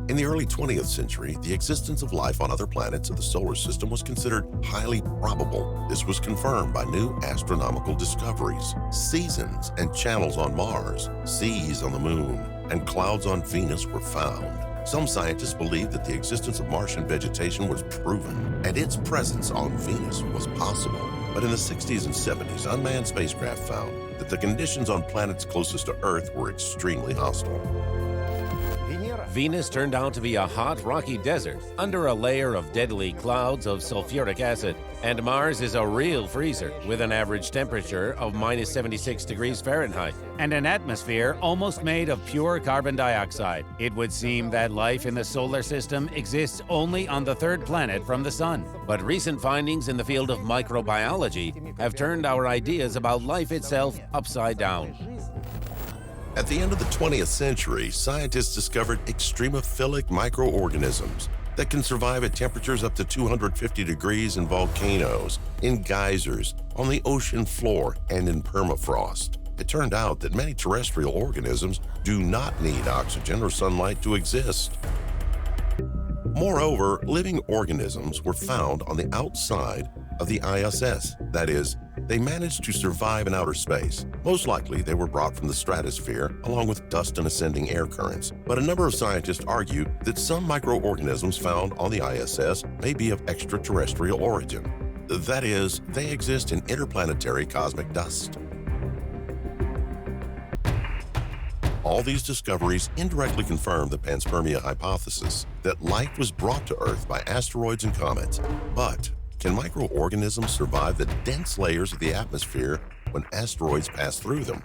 In the early 20th century, the existence of life on other planets of the solar system was considered highly probable. This was confirmed by new astronomical discoveries, seasons and channels on Mars, seas on the Moon, and clouds on Venus were found. Some scientists believed that the existence of Martian vegetation was proven, and its presence on Venus was possible. But in the 60s and 70s, unmanned spacecraft found that the conditions on planets closest to Earth were extremely hostile. Venus turned out to be a hot, rocky desert under a layer of deadly clouds of sulfuric acid. And Mars is a real freezer with an average temperature of minus 76 degrees Fahrenheit and an atmosphere almost made of pure carbon dioxide. It would seem that life in the solar system exists only on the third planet from the Sun. But recent findings in the field of microbiology have turned our ideas about life itself upside down. At the end of the 20th century, scientists discovered extremophilic microorganisms that can survive at temperatures up to 250 degrees in volcanoes, in geysers, on the ocean floor, and in permafrost. It turned out that many terrestrial organisms do not need oxygen or sunlight to exist. Moreover, living organisms were found on the outside of the ISS. That is, they managed to survive in outer space. Most likely, they were brought from the stratosphere along with dust and ascending air currents. But a number of scientists argue that some microorganisms found on the ISS may be of extraterrestrial origin. That is, they exist in interplanetary cosmic dust. All these discoveries indirectly confirm the panspermia hypothesis that life was brought to Earth by asteroids and comets. But can microorganisms survive the dense layers of the atmosphere when asteroids pass through them?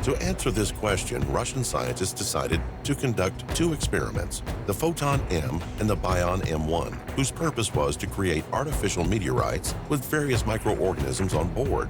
To answer this question, Russian scientists decided to conduct two experiments, the Photon M and the Bion M1, whose purpose was to create artificial meteorites with various microorganisms on board.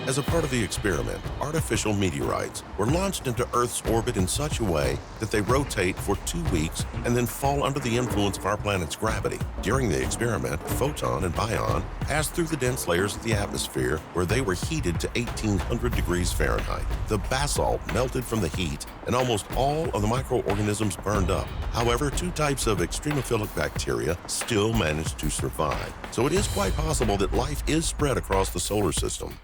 As a part of the experiment, artificial meteorites were launched into Earth's orbit in such a way that they rotate for 2 weeks and then fall under the influence of our planet's gravity. During the experiment, Photon and Bion passed through the dense layers of the atmosphere where they were heated to 1800 degrees Fahrenheit. The basalt melted from the heat and almost all of the microorganisms burned up. However, two types of extremophilic bacteria still managed to survive. So it is quite possible that life is spread across the solar system.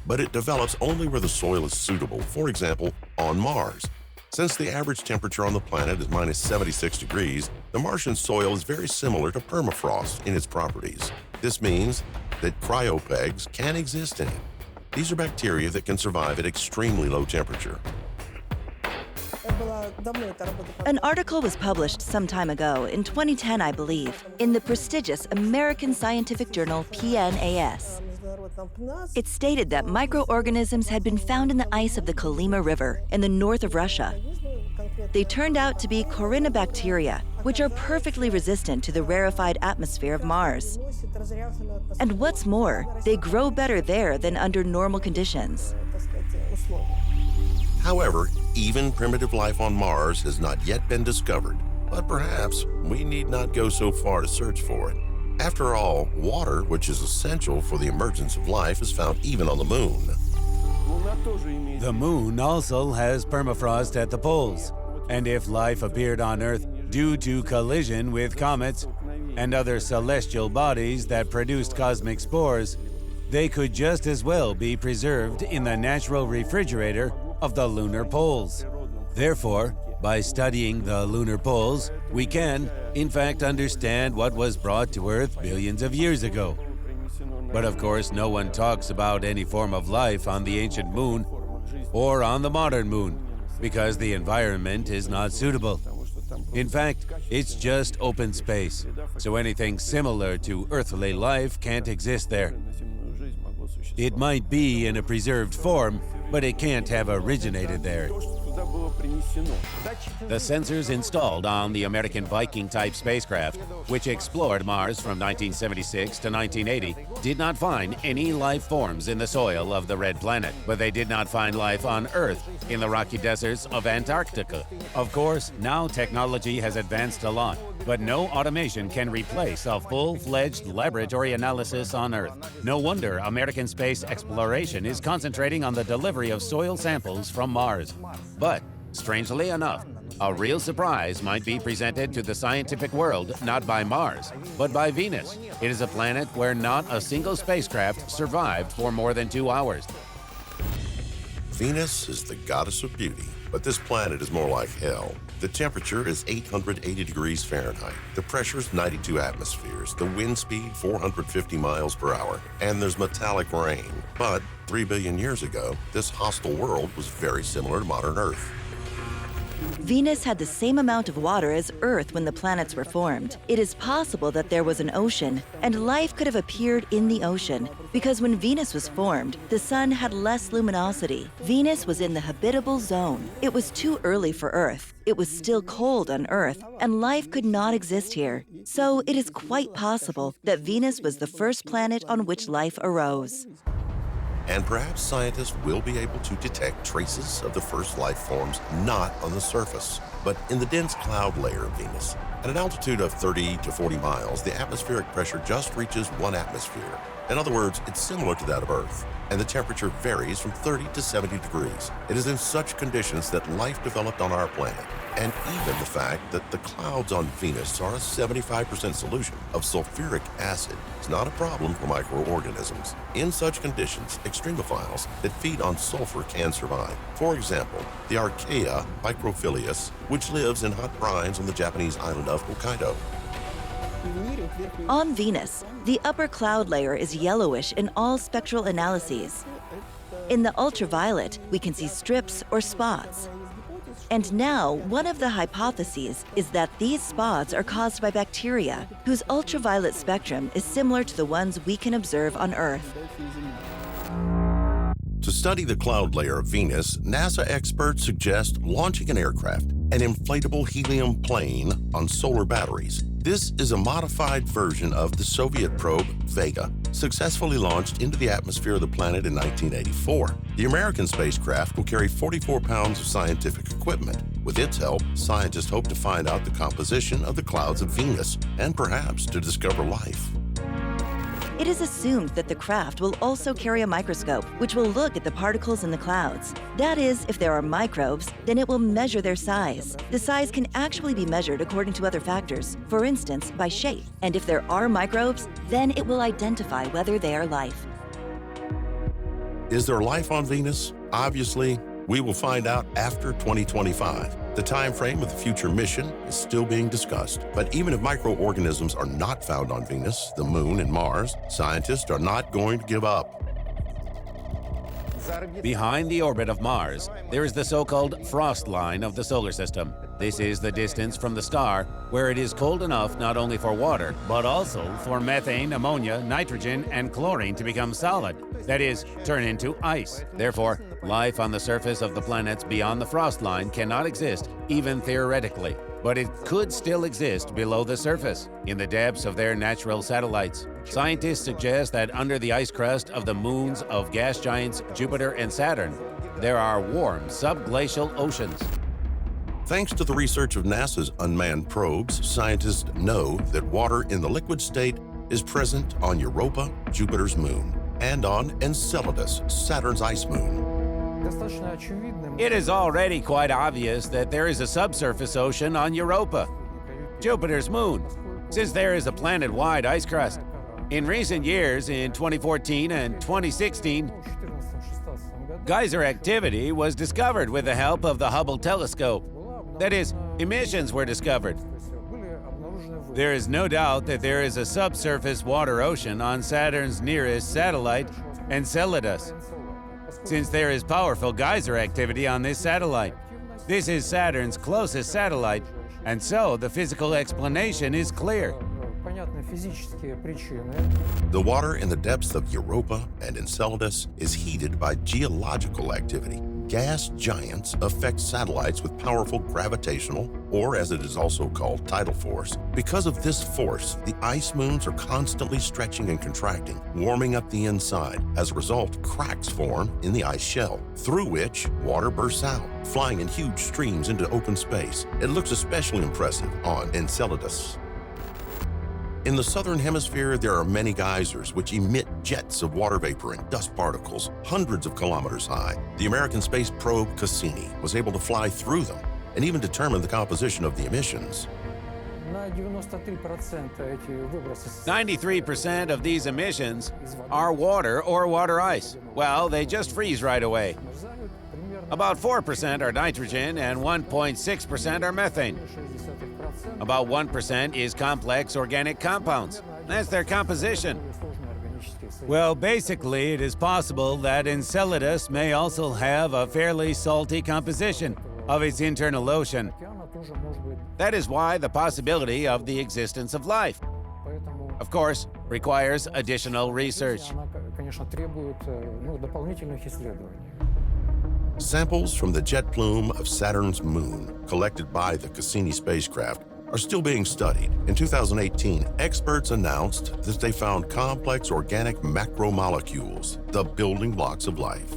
But it develops only where the soil is suitable, for example, on Mars. Since the average temperature on the planet is minus 76 degrees, the Martian soil is very similar to permafrost in its properties. This means that cryopegs can exist in it. These are bacteria that can survive at extremely low temperature. An article was published some time ago, in 2010, I believe, in the prestigious American scientific journal PNAS. It stated that microorganisms had been found in the ice of the Kolyma River in the north of Russia. They turned out to be Corynebacteria, which are perfectly resistant to the rarefied atmosphere of Mars. And what's more, they grow better there than under normal conditions. However, even primitive life on Mars has not yet been discovered, but perhaps we need not go so far to search for it. After all, water, which is essential for the emergence of life, is found even on the Moon. The Moon also has permafrost at the poles, and if life appeared on Earth due to collision with comets and other celestial bodies that produced cosmic spores, they could just as well be preserved in the natural refrigerator of the lunar poles. Therefore, by studying the lunar poles, we can, in fact, understand what was brought to Earth billions of years ago. But of course, no one talks about any form of life on the ancient Moon or on the modern Moon, because the environment is not suitable. In fact, it's just open space, so anything similar to earthly life can't exist there. It might be in a preserved form, but it can't have originated there. The sensors installed on the American Viking-type spacecraft, which explored Mars from 1976 to 1980, did not find any life forms in the soil of the Red Planet, but they did not find life on Earth in the rocky deserts of Antarctica. Of course, now technology has advanced a lot, but no automation can replace a full-fledged laboratory analysis on Earth. No wonder American space exploration is concentrating on the delivery of soil samples from Mars. But strangely enough, A real surprise might be presented to the scientific world not by Mars, but by Venus. It is a planet where not a single spacecraft survived for more than 2 hours. Venus is the goddess of beauty, but this planet is more like hell. The temperature is 880 degrees Fahrenheit. The pressure is 92 atmospheres. The wind speed 450 miles per hour. And there's metallic rain. But 3 billion years ago, this hostile world was very similar to modern Earth. Venus had the same amount of water as Earth when the planets were formed. It is possible that there was an ocean, and life could have appeared in the ocean, because when Venus was formed, the sun had less luminosity. Venus was in the habitable zone. It was too early for Earth. It was still cold on Earth, and life could not exist here. So it is quite possible that Venus was the first planet on which life arose. And perhaps scientists will be able to detect traces of the first life forms not on the surface, but in the dense cloud layer of Venus. At an altitude of 30 to 40 miles, the atmospheric pressure just reaches 1 atmosphere. In other words, it's similar to that of Earth, and the temperature varies from 30 to 70 degrees. It is in such conditions that life developed on our planet, and even the fact that the clouds on Venus are a 75% solution of sulfuric acid is not a problem for microorganisms. In such conditions, extremophiles that feed on sulfur can survive. For example, the Archaea microphilius, which lives in hot brines on the Japanese island of Hokkaido. On Venus, the upper cloud layer is yellowish in all spectral analyses. In the ultraviolet, we can see strips or spots. And now, one of the hypotheses is that these spots are caused by bacteria, whose ultraviolet spectrum is similar to the ones we can observe on Earth. To study the cloud layer of Venus, NASA experts suggest launching an aircraft, an inflatable helium plane on solar batteries. This is a modified version of the Soviet probe Vega, successfully launched into the atmosphere of the planet in 1984. The American spacecraft will carry 44 pounds of scientific equipment. With its help, scientists hope to find out the composition of the clouds of Venus and perhaps to discover life. It is assumed that the craft will also carry a microscope, which will look at the particles in the clouds. That is, if there are microbes, then it will measure their size. The size can actually be measured according to other factors, for instance, by shape. And if there are microbes, then it will identify whether they are life. Is there life on Venus? Obviously, we will find out after 2025. The time frame of the future mission is still being discussed. But even if microorganisms are not found on Venus, the Moon, and Mars, scientists are not going to give up. Behind the orbit of Mars, there is the so-called frost line of the solar system. This is the distance from the star where it is cold enough not only for water, but also for methane, ammonia, nitrogen, and chlorine to become solid. That is, turn into ice. Therefore, life on the surface of the planets beyond the frost line cannot exist, even theoretically. But it could still exist below the surface, in the depths of their natural satellites. Scientists suggest that under the ice crust of the moons of gas giants Jupiter and Saturn, there are warm subglacial oceans. Thanks to the research of NASA's unmanned probes, scientists know that water in the liquid state is present on Europa, Jupiter's moon, and on Enceladus, Saturn's ice moon. It is already quite obvious that there is a subsurface ocean on Europa, Jupiter's moon, since there is a planet-wide ice crust. In recent years, in 2014 and 2016, geyser activity was discovered with the help of the Hubble telescope. That is, emissions were discovered. There is no doubt that there is a subsurface water ocean on Saturn's nearest satellite, Enceladus, since there is powerful geyser activity on this satellite. This is Saturn's closest satellite, and so the physical explanation is clear. The water in the depths of Europa and Enceladus is heated by geological activity. Gas giants affect satellites with powerful gravitational, or as it is also called, tidal force. Because of this force, the ice moons are constantly stretching and contracting, warming up the inside. As a result, cracks form in the ice shell, through which water bursts out, flying in huge streams into open space. It looks especially impressive on Enceladus. In the southern hemisphere, there are many geysers which emit jets of water vapor and dust particles hundreds of kilometers high. The American space probe Cassini was able to fly through them and even determine the composition of the emissions. 93% of these emissions are water or water ice. Well, they just freeze right away. About 4% are nitrogen and 1.6% are methane. About 1% is complex organic compounds. That's their composition. Well, basically, it is possible that Enceladus may also have a fairly salty composition of its internal ocean. That is why the possibility of the existence of life, of course, requires additional research. Samples from the jet plume of Saturn's moon, collected by the Cassini spacecraft, are still being studied. In 2018, experts announced that they found complex organic macromolecules, the building blocks of life.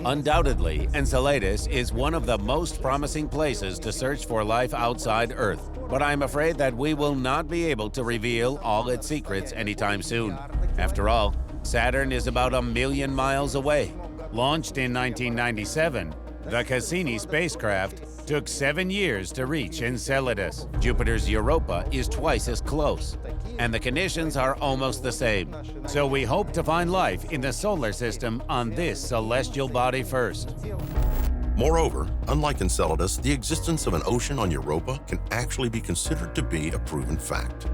Undoubtedly, Enceladus is one of the most promising places to search for life outside Earth, but I'm afraid that we will not be able to reveal all its secrets anytime soon. After all, Saturn is about 1 million miles away. Launched in 1997, the Cassini spacecraft took 7 years to reach Enceladus. Jupiter's Europa is twice as close, and the conditions are almost the same. So we hope to find life in the solar system on this celestial body first. Moreover, unlike Enceladus, the existence of an ocean on Europa can actually be considered to be a proven fact.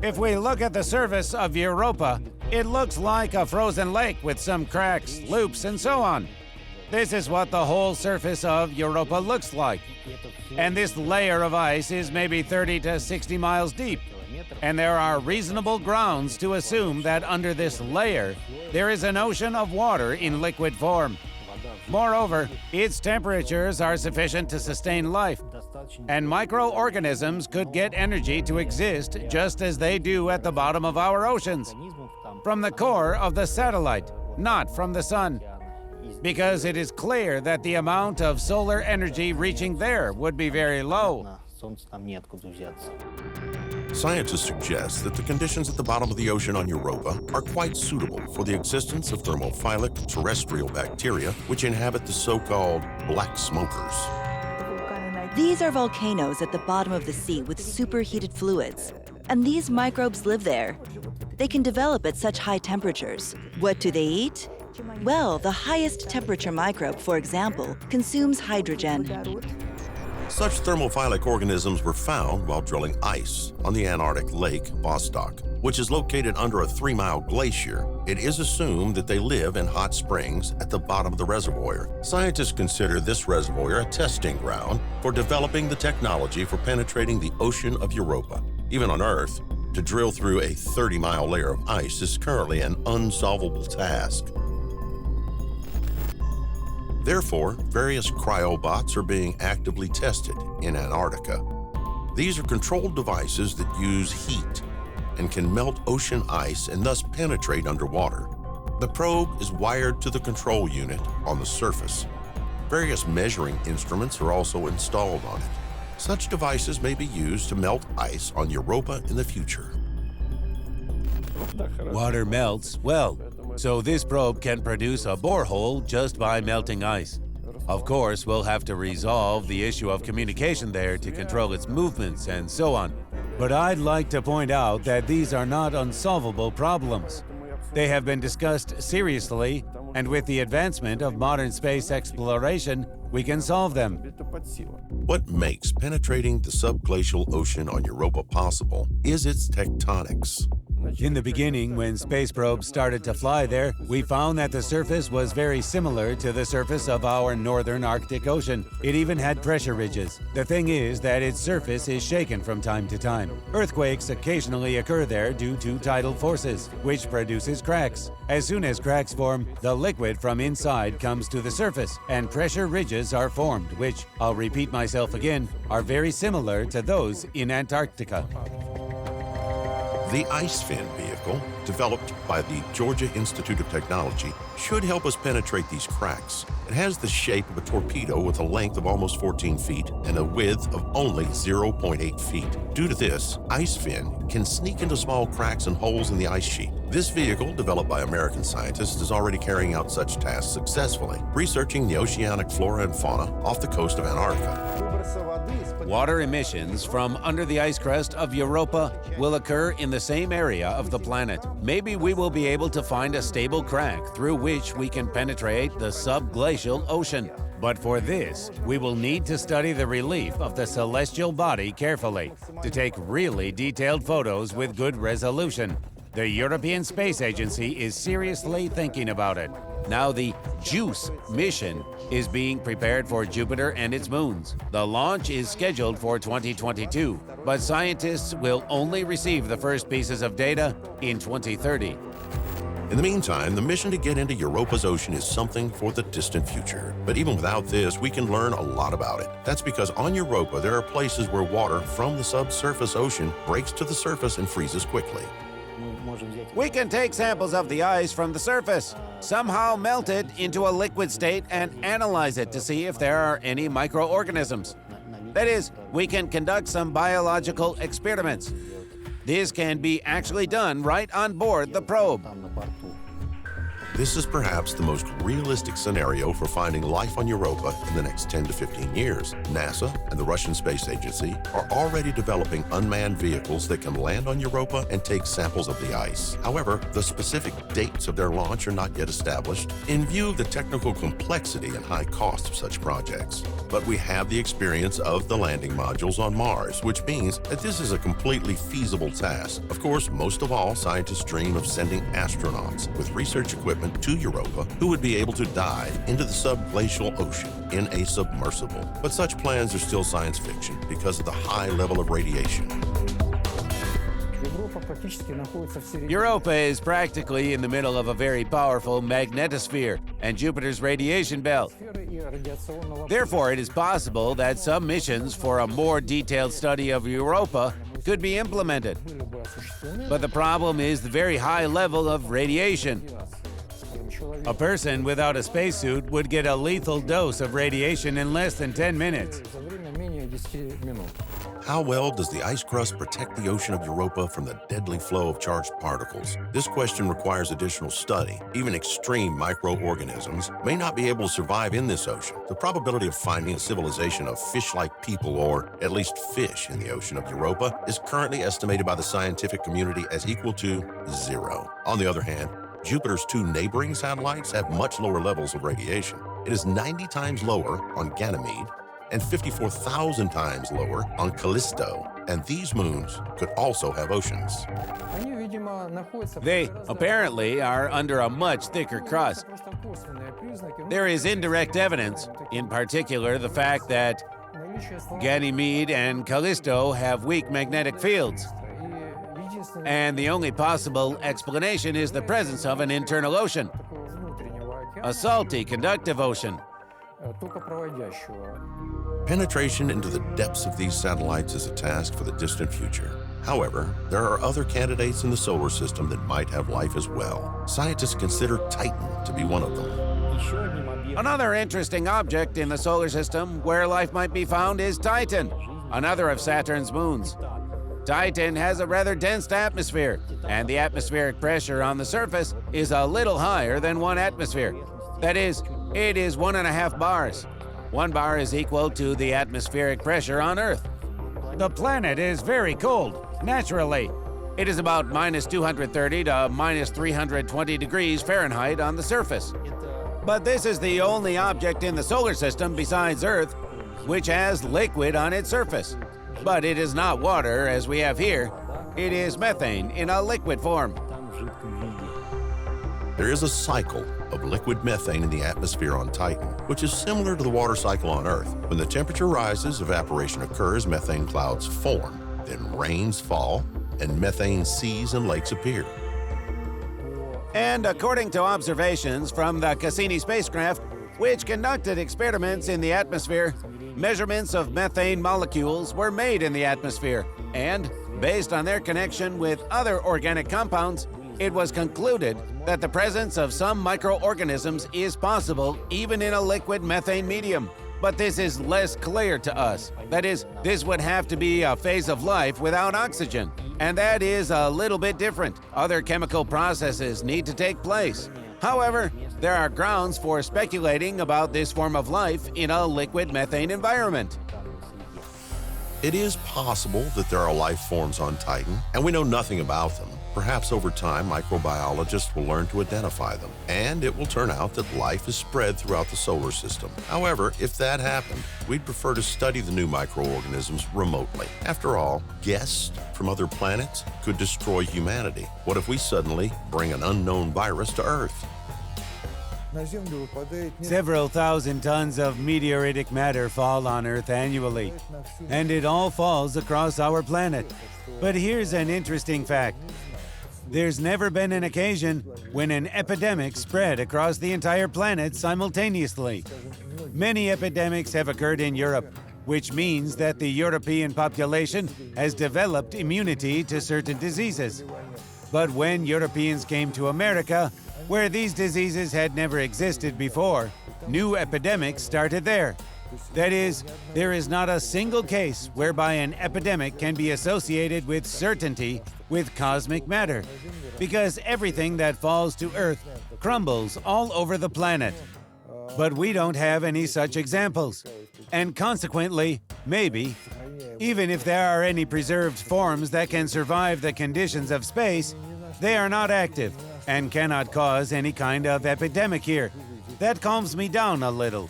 If we look at the surface of Europa, it looks like a frozen lake with some cracks, loops, and so on. This is what the whole surface of Europa looks like. And this layer of ice is maybe 30 to 60 miles deep. And there are reasonable grounds to assume that under this layer, there is an ocean of water in liquid form. Moreover, its temperatures are sufficient to sustain life, and microorganisms could get energy to exist just as they do at the bottom of our oceans, from the core of the satellite, not from the sun, because it is clear that the amount of solar energy reaching there would be very low. Scientists suggest that the conditions at the bottom of the ocean on Europa are quite suitable for the existence of thermophilic terrestrial bacteria which inhabit the so-called black smokers. These are volcanoes at the bottom of the sea with superheated fluids, and these microbes live there. They can develop at such high temperatures. What do they eat? Well, the highest temperature microbe, for example, consumes hydrogen. Such thermophilic organisms were found while drilling ice on the Antarctic lake Vostok, which is located under a 3-mile glacier. It is assumed that they live in hot springs at the bottom of the reservoir. Scientists consider this reservoir a testing ground for developing the technology for penetrating the ocean of Europa. Even on Earth, to drill through a 30-mile layer of ice is currently an unsolvable task. Therefore, various cryobots are being actively tested in Antarctica. These are controlled devices that use heat and can melt ocean ice and thus penetrate underwater. The probe is wired to the control unit on the surface. Various measuring instruments are also installed on it. Such devices may be used to melt ice on Europa in the future. Water melts well, so this probe can produce a borehole just by melting ice. Of course, we'll have to resolve the issue of communication there to control its movements and so on. But I'd like to point out that these are not unsolvable problems. They have been discussed seriously, and with the advancement of modern space exploration, we can solve them. What makes penetrating the subglacial ocean on Europa possible is its tectonics. In the beginning, when space probes started to fly there, we found that the surface was very similar to the surface of our northern Arctic Ocean. It even had pressure ridges. The thing is that its surface is shaken from time to time. Earthquakes occasionally occur there due to tidal forces, which produces cracks. As soon as cracks form, the liquid from inside comes to the surface, and pressure ridges are formed, which, I'll repeat myself again, are very similar to those in Antarctica. The Ice Fin vehicle, developed by the Georgia Institute of Technology, should help us penetrate these cracks. It has the shape of a torpedo with a length of almost 14 feet and a width of only 0.8 feet. Due to this, Ice Fin can sneak into small cracks and holes in the ice sheet. This vehicle, developed by American scientists, is already carrying out such tasks successfully, researching the oceanic flora and fauna off the coast of Antarctica. Water emissions from under the ice crust of Europa will occur in the same area of the planet. Maybe we will be able to find a stable crack through which we can penetrate the subglacial ocean. But for this, we will need to study the relief of the celestial body carefully to take really detailed photos with good resolution. The European Space Agency is seriously thinking about it. Now the JUICE mission is being prepared for Jupiter and its moons. The launch is scheduled for 2022, but scientists will only receive the first pieces of data in 2030. In the meantime, the mission to get into Europa's ocean is something for the distant future. But even without this, we can learn a lot about it. That's because on Europa, there are places where water from the subsurface ocean breaks to the surface and freezes quickly. We can take samples of the ice from the surface, somehow melt it into a liquid state and analyze it to see if there are any microorganisms. That is, we can conduct some biological experiments. This can be actually done right on board the probe. This is perhaps the most realistic scenario for finding life on Europa in the next 10 to 15 years. NASA and the Russian Space Agency are already developing unmanned vehicles that can land on Europa and take samples of the ice. However, the specific dates of their launch are not yet established in view of the technical complexity and high cost of such projects. But we have the experience of the landing modules on Mars, which means that this is a completely feasible task. Of course, most of all, scientists dream of sending astronauts with research equipment to Europa who would be able to dive into the subglacial ocean in a submersible. But such plans are still science fiction because of the high level of radiation. Europa is practically in the middle of a very powerful magnetosphere and Jupiter's radiation belt. Therefore, it is possible that some missions for a more detailed study of Europa could be implemented. But the problem is the very high level of radiation. A person without a spacesuit would get a lethal dose of radiation in less than 10 minutes. How well does the ice crust protect the ocean of Europa from the deadly flow of charged particles? This question requires additional study. Even extreme microorganisms may not be able to survive in this ocean. The probability of finding a civilization of fish-like people, or at least fish, in the ocean of Europa is currently estimated by the scientific community as equal to 0. On the other hand, Jupiter's 2 neighboring satellites have much lower levels of radiation. It is 90 times lower on Ganymede and 54,000 times lower on Callisto, and these moons could also have oceans. They apparently are under a much thicker crust. There is indirect evidence, in particular the fact that Ganymede and Callisto have weak magnetic fields. And the only possible explanation is the presence of an internal ocean, a salty, conductive ocean. Penetration into the depths of these satellites is a task for the distant future. However, there are other candidates in the solar system that might have life as well. Scientists consider Titan to be one of them. Another interesting object in the solar system where life might be found is Titan, another of Saturn's moons. Titan has a rather dense atmosphere, and the atmospheric pressure on the surface is a little higher than 1 atmosphere. That is, it is 1.5 bars. 1 bar is equal to the atmospheric pressure on Earth. The planet is very cold, naturally. It is about -230 to -320 degrees Fahrenheit on the surface. But this is the only object in the solar system besides Earth which has liquid on its surface. But it is not water, as we have here. It is methane in a liquid form. There is a cycle of liquid methane in the atmosphere on Titan, which is similar to the water cycle on Earth. When the temperature rises, evaporation occurs, methane clouds form, then rains fall, and methane seas and lakes appear. And according to observations from the Cassini spacecraft, which conducted experiments in the atmosphere, measurements of methane molecules were made in the atmosphere, and based on their connection with other organic compounds, it was concluded that the presence of some microorganisms is possible even in a liquid methane medium. But this is less clear to us. That is, this would have to be a phase of life without oxygen. and that is a little bit different. Other chemical processes need to take place. However, there are grounds for speculating about this form of life in a liquid methane environment. It is possible that there are life forms on Titan, and we know nothing about them. Perhaps over time, microbiologists will learn to identify them, and it will turn out that life is spread throughout the solar system. However, if that happened, we'd prefer to study the new microorganisms remotely. After all, guests from other planets could destroy humanity. What if we suddenly bring an unknown virus to Earth? Several thousand tons of meteoritic matter fall on Earth annually, and it all falls across our planet. But here's an interesting fact. There's never been an occasion when an epidemic spread across the entire planet simultaneously. Many epidemics have occurred in Europe, which means that the European population has developed immunity to certain diseases. But when Europeans came to America, where these diseases had never existed before, new epidemics started there. That is, there is not a single case whereby an epidemic can be associated with certainty with cosmic matter, because everything that falls to Earth crumbles all over the planet. But we don't have any such examples, and consequently, maybe, even if there are any preserved forms that can survive the conditions of space, they are not active and cannot cause any kind of epidemic here. That calms me down a little.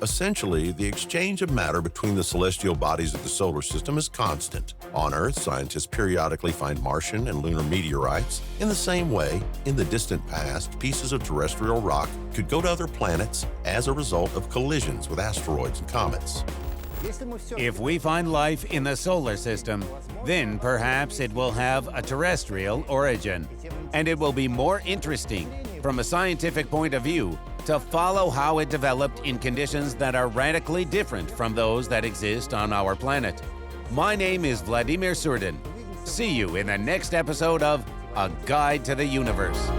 Essentially, the exchange of matter between the celestial bodies of the solar system is constant. On Earth, scientists periodically find Martian and lunar meteorites. In the same way, in the distant past, pieces of terrestrial rock could go to other planets as a result of collisions with asteroids and comets. If we find life in the solar system, then perhaps it will have a terrestrial origin, And it will be more interesting, from a scientific point of view, to follow how it developed in conditions that are radically different from those that exist on our planet. My name is Vladimir Surdin. See you in the next episode of A Guide to the Universe.